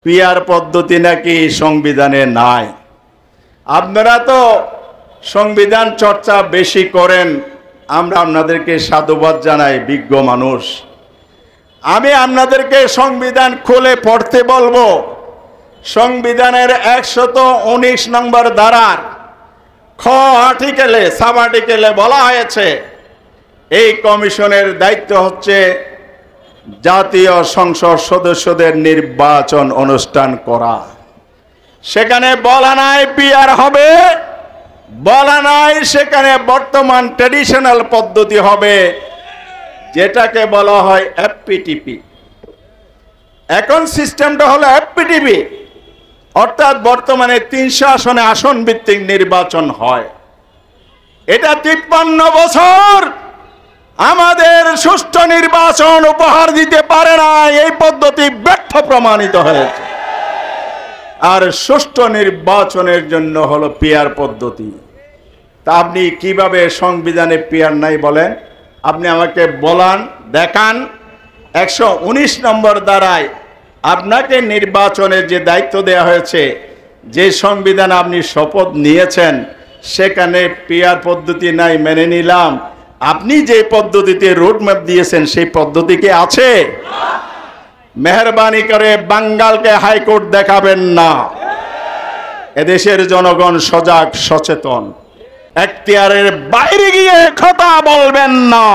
PR পদ্ধতি নাকি সংবিধানে নাই। আপনারা তো সংবিধান চর্চা বেশি করেন, আমরা আপনাদেরকে সাধুবাদ জানাই, বিজ্ঞ মানুষ। আমি আপনাদেরকে সংবিধান খুলে পড়তে বলবো। সংবিধানের 119 নম্বর ধারার খ আর্টিকেলে সাব আর্টিকেলে বলা হয়েছে এই কমিশনের দায়িত্ব হচ্ছে জাতীয় সংসদ সদস্যদের নির্বাচন অনুষ্ঠান করা। সেখানে বলা নাই পিআর হবে, বলা নাই সেখানে বর্তমান ট্র্যাডিশনাল পদ্ধতি হবে, যেটাকে বলা হয় এফপিটিপি। এখন সিস্টেমটা হলো এফপিটিপি, অর্থাৎ বর্তমানে 300 আসনে আসন ভিত্তিক নির্বাচন হয়। এটা 53 বছর আমাদের সুষ্ঠু নির্বাচন উপহার দিতে পারে না, এই পদ্ধতি ব্যর্থ প্রমাণিত হয়েছে। আর সুষ্ঠু নির্বাচনের জন্য হলো পিআর পদ্ধতি। তা আপনি কিভাবে সংবিধানে পিআর নাই বলেন? আপনি আমাকে বলান, দেখান 119 নম্বর ধারায় আপনাকে নির্বাচনের যে দায়িত্ব দেওয়া হয়েছে, যে সংবিধান আপনি শপথ নিয়েছেন, সেখানে পিআর পদ্ধতি নাই, মেনে নিলাম। আপনি যে পদ্ধতিতে রোডম্যাপ দিয়েছেন সেই পদ্ধতি কি আছে? মেহরবানি করে বাঙ্গালকে হাইকোর্ট দেখাবেন না। এদেশের জনগণ সজাগ সচেতন, এখতিয়ারের বাইরে গিয়ে কথা বলবেন না।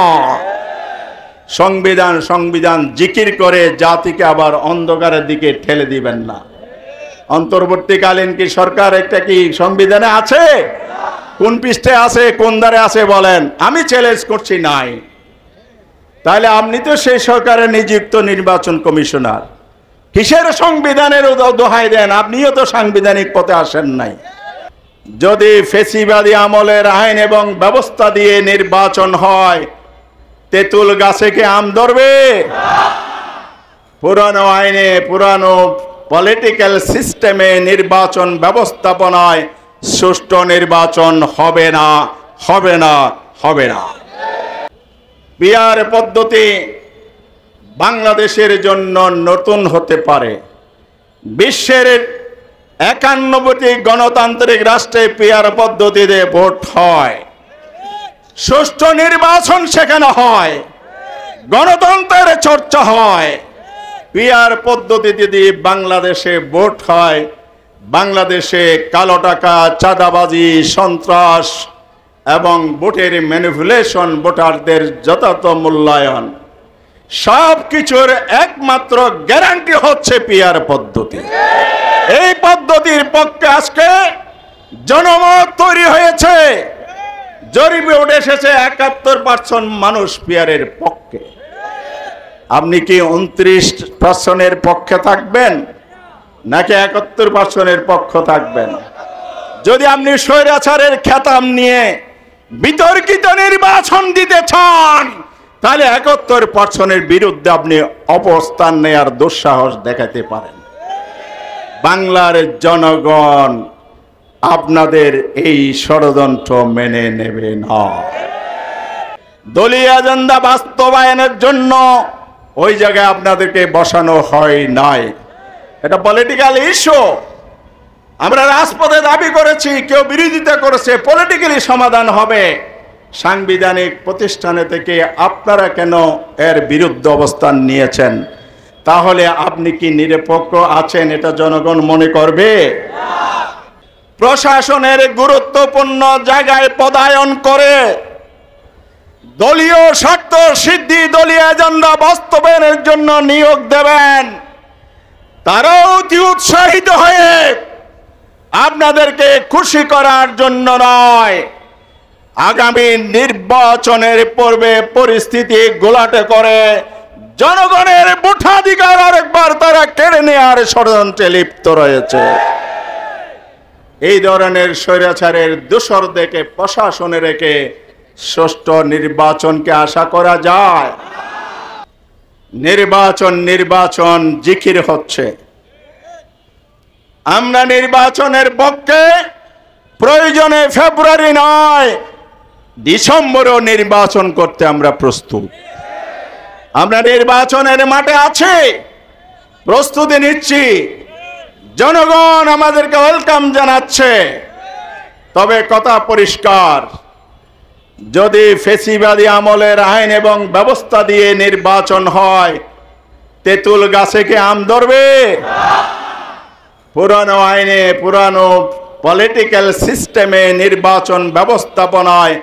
সংবিধান সংবিধান জিকির করে জাতিকে আবার অন্ধকারের দিকে ঠেলে দিবেন না। অন্তর্বর্তীকালীন কি সরকার একটা কি সংবিধানে আছে? কোন পৃষ্ঠে আছে, কোন ধারে আছে বলেন? আমি চ্যালেঞ্জ করছি নাই। তাহলে আপনি তো সেই সরকারের নিযুক্ত নির্বাচন কমিশনার, কিসের সংবিধানের দোহাই দেন? আপনিও তো সাংবিধানিক পথে আসেন নাই। যদি ফেসিবাদী আমলের আইন এবং ব্যবস্থা দিয়ে নির্বাচন হয়, তেঁতুল গাছে কি আম ধরবে? পুরানো আইনে, পুরানো পলিটিক্যাল সিস্টেমে নির্বাচন ব্যবস্থাপনায় সুষ্ঠু নির্বাচন হবে না, হবে না, হবে না। পিআর পদ্ধতি বাংলাদেশের জন্য নতুন হতে পারে। বিশ্বের 91টি গণতান্ত্রিক রাষ্ট্রে পিআর পদ্ধতিতে ভোট হয়, সুষ্ঠু নির্বাচন সেখানে হয়, গণতন্ত্রের চর্চা হয়। পিআর পদ্ধতিতে যদি বাংলাদেশে ভোট হয়, বাংলাদেশে কালো টাকা, চাঁদাবাজি, সন্ত্রাস এবং ভোটের ম্যানিপুলেশন, ভোটারদের যথাযথ মূল্যায়ন, সব কিছুর একমাত্র গ্যারান্টি হচ্ছে পিআর পদ্ধতি। এই পদ্ধতির পক্ষে আজকে জনমত তৈরি হয়েছে। জরিপে উঠে এসেছে 71% মানুষ পিআরের পক্ষে। আপনি কি 29% পক্ষে থাকবেন নাকি 71% পক্ষ থাকবেন? যদি আপনি স্বৈরাচারের খেতাব নিয়ে বিতর্কিত নির্বাচন দিতে চান, তাহলে 71% বিরুদ্ধে আপনি অবস্থান নেয়ার দুঃসাহস দেখাতে পারেন। বাংলার জনগণ আপনাদের এই ষড়যন্ত্র মেনে নেবে না। দলীয় এজেন্ডা বাস্তবায়নের জন্য ওই জায়গায় আপনাদেরকে বসানো হয় নাই। এটা পলিটিক্যাল ইস্যু। আমরা রাজপথে দাবি করেছি, কেউ বিরোধিতা করেছে, পলিটিক্যালি সমাধান হবে। সাংবিধানিক প্রতিষ্ঠানে থেকে আপনারা কেন এর বিরুদ্ধে অবস্থান নিয়েছেন? তাহলে আপনি কি নিরপেক্ষ আছেন এটা জনগণ মনে করবে? প্রশাসনের গুরুত্বপূর্ণ জায়গায় পদায়ন করে দলীয় স্বার্থ সিদ্ধি, দলীয় এজেন্ডা বাস্তবায়নের জন্য নিয়োগ দেবেন। তারাও অতি উৎসাহিত হয়ে আপনাদেরকে খুশি করার জন্য নয়, আগামী নির্বাচনের পূর্বে পরিস্থিতি গোলাটে করে জনগণের ভোটাধিকার আরেকবার তারা কেড়ে নেওয়ার ষড়যন্ত্রে লিপ্ত রয়েছে। এই ধরনের স্বৈরাচারের দোসর দেখে প্রশাসনে রেখে সুষ্ঠু নির্বাচনকে আশা করা যায়? নির্বাচন জিকির হচ্ছে। আমরা নির্বাচনের পক্ষে, প্রয়োজনে ফেব্রুয়ারি নয় ডিসেম্বরেও নির্বাচন করতে আমরা প্রস্তুত। আমরা নির্বাচনের মাঠে আছি, প্রস্তুতি নিচ্ছি। জনগণ আমাদেরকে ওয়েলকাম জানাচ্ছে। তবে কথা পরিষ্কার, যদি ফেসিবাদী আমলের আইন এবং ব্যবস্থা দিয়ে নির্বাচন হয়, তেঁতুল গাছে কি আম ধরবে? পুরানো আইনে, পুরানো পলিটিক্যাল সিস্টেমে নির্বাচন ব্যবস্থাপনায়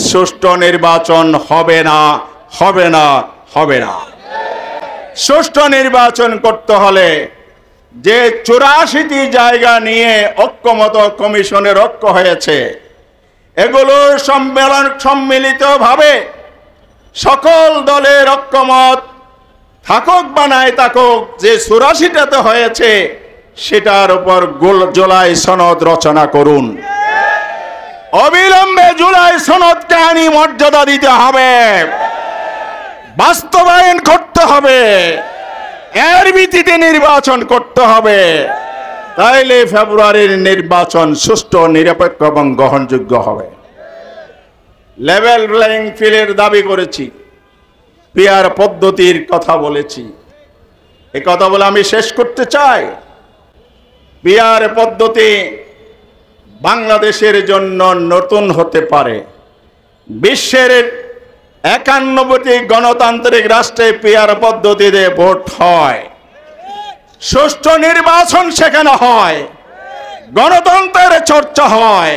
সুষ্ঠু নির্বাচন হবে না, হবে না, হবে না। সুষ্ঠু নির্বাচন করতে হলে যে 84টি জায়গা নিয়ে ঐক্যমত কমিশনের ঐক্য হয়েছে, এগুলোর সম্মিলিতভাবে সকল দলের ঐক্যমত থাকুক বা নাই থাকুক, যে 84টাতে হয়েছে সেটার উপর জুলাই সনদ রচনা করুন। অবিলম্বে জুলাই সনদকে আইনি মর্যাদা দিতে হবে, বাস্তবায়ন করতে হবে, এর ভিত্তিতে নির্বাচন করতে হবে। তাইলে ফেব্রুয়ারির নির্বাচন সুষ্ঠু, নিরপেক্ষ এবং গ্রহণযোগ্য হবে। লেভেল প্লেইং ফিল্ডের দাবি করেছি, পিআর পদ্ধতির কথা বলেছি। এই কথা বলে আমি শেষ করতে চাই। পিআর পদ্ধতি বাংলাদেশের জন্য নতুন হতে পারে। বিশ্বের 91টি গণতান্ত্রিক রাষ্ট্রে পিআর পদ্ধতিতে ভোট হয়, সুষ্ঠু নির্বাচন সেখানে হয়, গণতন্ত্রের চর্চা হয়।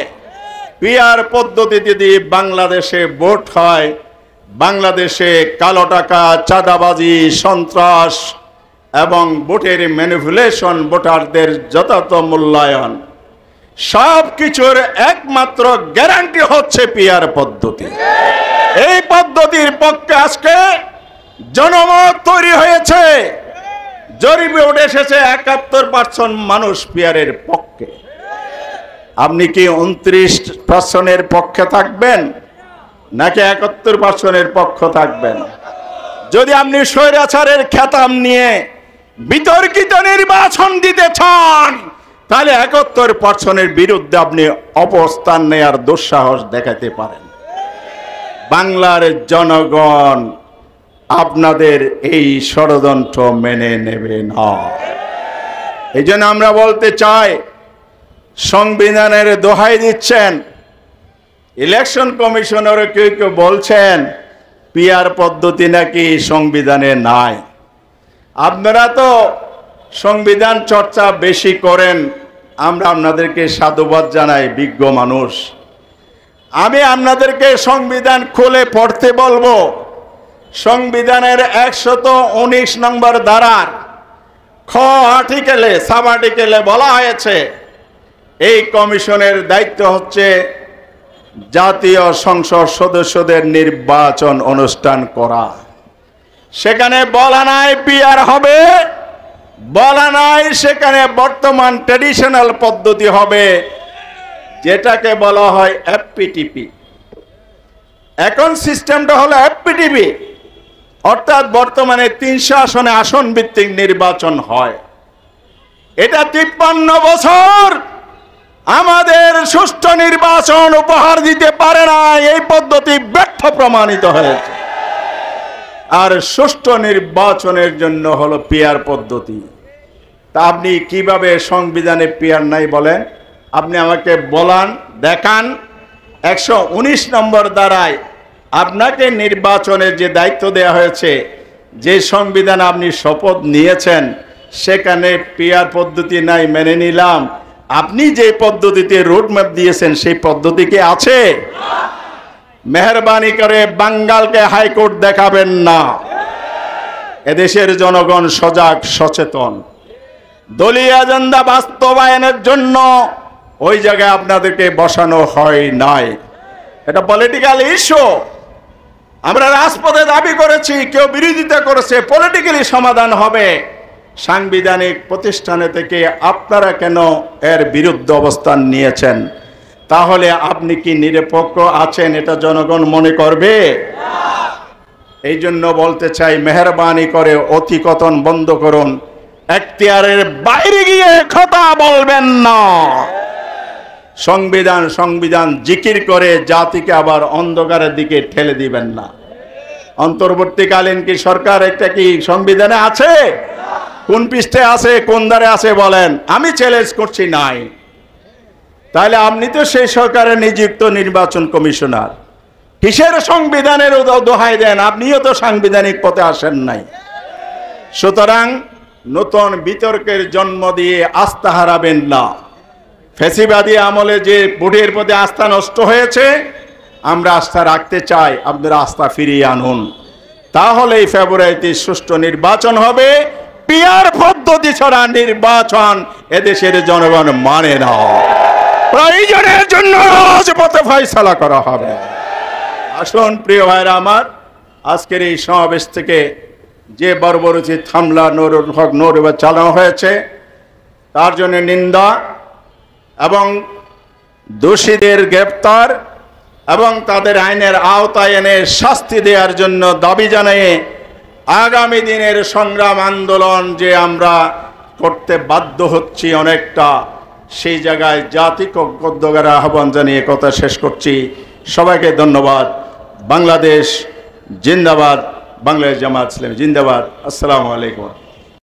পিআর পদ্ধতিতে দিয়ে বাংলাদেশে ভোট হয়। বাংলাদেশে কালো টাকা, চাঁদাবাজি, সন্ত্রাস এবং ভোটের ম্যানিপুলেশন, ভোটারদের যথাযথ মূল্যায়ন, সব কিছুর একমাত্র গ্যারান্টি হচ্ছে পিআর পদ্ধতি। এই পদ্ধতির পক্ষে আজকে জনমত তৈরি হয়েছে। জরিপে উঠে এসেছে 71% মানুষ পিআরের পক্ষে। আপনি কি 29% পক্ষে থাকবেন নাকি 71% পক্ষ থাকবেন? যদি আপনি স্বৈরাচারের খেতাব নিয়ে বিতর্কিত নির্বাচন দিতে চান, তাহলে 71% বিরুদ্ধে আপনি অবস্থান নেয়ার দুঃসাহস দেখাতে পারেন। বাংলার জনগণ আপনাদের এই ষড়যন্ত্র মেনে নেবে না। এই জন্য আমরা বলতে চাই, সংবিধানের দোহাই দিচ্ছেন, ইলেকশন কমিশনার কেউ কেউ বলছেন পিআর পদ্ধতি নাকি সংবিধানে নাই। আপনারা তো সংবিধান চর্চা বেশি করেন, আমরা আপনাদেরকে সাধুবাদ জানাই, বিজ্ঞ মানুষ। আমি আপনাদেরকে সংবিধান খুলে পড়তে বলবো। সংবিধানের 119 নম্বর ধারার খ আর্টিকেলে, সাব আর্টিকেলে বলা হয়েছে এই কমিশনের দায়িত্ব হচ্ছে জাতীয় সংসদ সদস্যদের নির্বাচন অনুষ্ঠান করা। সেখানে বলা নাই পিআর হবে, বলা নাই সেখানে বর্তমান ট্র্যাডিশনাল পদ্ধতি হবে, যেটাকে বলা হয় এফপিটিপি। এখন সিস্টেমটা হলো এফপিটিপি, অর্থাৎ বর্তমানে 300 আসনে আসন ভিত্তিক নির্বাচন হয়। এটা 53 বছর আমাদের সুষ্ঠু নির্বাচন উপহার দিতে পারে না। এই পদ্ধতি ব্যর্থ প্রমাণিত হয়েছে। আর সুষ্ঠু নির্বাচনের জন্য হলো পিআর পদ্ধতি। তা আপনি কিভাবে সংবিধানে পিআর নাই বলেন? আপনি আমাকে বলান, দেখান 119 নম্বর দ্বারায় আপনাকে নির্বাচনের যে দায়িত্ব দেওয়া হয়েছে, যে সংবিধান আপনি শপথ নিয়েছেন, সেখানে পিআর পদ্ধতি নাই, মেনে নিলাম। আপনি যে পদ্ধতিতে রোডম্যাপ দিয়েছেন সেই পদ্ধতি কি আছে? মেহরবানি করে বাঙ্গালকে হাইকোর্ট দেখাবেন না। এদেশের জনগণ সজাগ, সচেতন। দলীয় এজেন্ডা বাস্তবায়নের জন্য ওই জায়গায় আপনাদেরকে বসানো হয় নাই। এটা পলিটিক্যাল ইস্যু। আমরা রাজপথে দাবি করেছি, কেউ বিরোধিতা করেছে, পলিটিক্যালি সমাধান হবে। সাংবিধানিক প্রতিষ্ঠানে থেকে আপনারা কেন এর বিরুদ্ধে অবস্থান নিয়েছেন? তাহলে আপনি কি নিরপেক্ষ আছেন এটা জনগণ মনে করবে? এই জন্য বলতে চাই, মেহরবানি করে অতিকথন বন্ধ করুন। এখতিয়ারের বাইরে গিয়ে কথা বলবেন না। সংবিধান সংবিধান জিকির করে জাতিকে আবার অন্ধকারের দিকে ঠেলে দিবেন না। অন্তর্বর্তীকালীন কি সরকার একটা কি সংবিধানে আছে? কোন পৃষ্ঠে আছে, কোন ধারে আছে বলেন, আমি চ্যালেঞ্জ করছি নাই। তাহলে আপনি তো সেই সরকারের নিযুক্ত নির্বাচন কমিশনার, কিসের সংবিধানের দোহাই দেন? আপনিও তো সাংবিধানিক পথে আসেন নাই। সুতরাং নতুন বিতর্কের জন্ম দিয়ে আস্থা হারাবেন না। ফ্যাসিবাদী আমলে যে ভোটের প্রতি আস্থা নষ্ট হয়েছে, আমরা আস্থা রাখতে চাই, আপনারা আস্থা ফিরিয়ে আনুন। তাহলেই ফেব্রুয়ারিতে সুষ্ঠু নির্বাচন হবে। পিয়ার পদ্ধতি ছাড়া নির্বাচন এদেশের জনগণ মানে না। প্রয়োজনের জন্য রাজপথে ফয়সালা করা হবে। আসুন প্রিয় ভাইরা আমার, আজকের এই সমাবেশ থেকে যে বর্বরোচিত হামলা নুরুল হক নূর চালানো হয়েছে তার জন্য নিন্দা এবং দোষীদের গ্রেপ্তার এবং তাদের আইনের আওতায় এনে শাস্তি দেওয়ার জন্য দাবি জানিয়ে আগামী দিনের সংগ্রাম আন্দোলন যে আমরা করতে বাধ্য হচ্ছি অনেকটা, সেই জায়গায় জাতি ঐক্যের আহ্বান জানিয়ে কথা শেষ করছি। সবাইকে ধন্যবাদ। বাংলাদেশ জিন্দাবাদ, বাংলাদেশ জামাত ইসলামী জিন্দাবাদ। আসসালামু আলাইকুম।